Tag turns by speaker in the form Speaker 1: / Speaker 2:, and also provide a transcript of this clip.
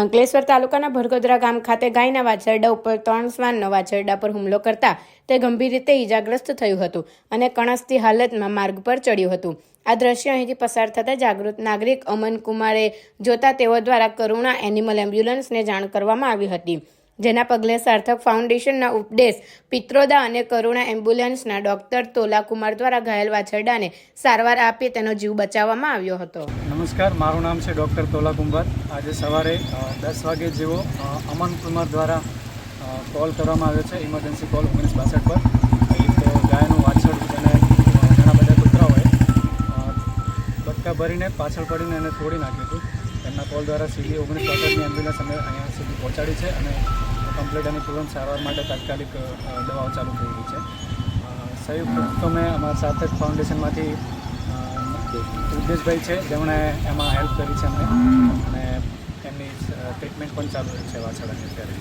Speaker 1: અંકલેશ્વર તાલુકાના ભરગોદરા ગામ ખાતે ગાયના વાછરડા ઉપર 3 શ્વાનનો વાછરડા પર હુમલો કરતા તે ગંભીર રીતે ઈજાગ્રસ્ત થયું હતું અને કણસતી હાલતમાં માર્ગ પર ચડ્યું હતું। આ દ્રશ્ય અહીંથી પસાર થતા જાગૃત નાગરિક અમન કુમારે જોતા તેઓ દ્વારા કરુણા એનિમલ એમ્બ્યુલન્સને જાણ કરવામાં આવી હતી, જેના પગલે સાર્થક ફાઉન્ડેશનના ઉપદેશ પિત્રોદા અને કરુણા એમ્બ્યુલન્સના ડોક્ટર તોલા કુમાર દ્વારા ઘાયલ વાછરડાને સારવાર આપી તેનો જીવ બચાવવામાં આવ્યો હતો।
Speaker 2: નમસ્કાર, મારું નામ છે ડૉક્ટર તોલા કુમાર। આજે સવારે 10 વાગે જેવો અમન કુમાર દ્વારા કોલ કરવામાં આવ્યો છે, ઇમરજન્સી કોલ 1962 પર। એક ગાયનું વાછરડું અને ઘણા બધા કૂતરાઓએ બટકા ભરીને પાછળ પડીને એને તોડી નાખ્યું હતું। એમના કોલ દ્વારા સીધી 1962ની એમ્બ્યુલન્સ અમે અહીંયા સુધી પહોંચાડી છે અને કમ્પ્લીટ અને તુરંત સારવાર માટે તાત્કાલિક દવાઓ ચાલુ થઈ ગઈ છે। સંયુક્ત અમે અમારા સાર્થક ફાઉન્ડેશનમાંથી ઉદ્દેશભાઈ છે જેમણે એમાં હેલ્પ કરી છે અમને, અને એમની ટ્રીટમેન્ટ પણ ચાલુ છે વાછરડાની અત્યારે।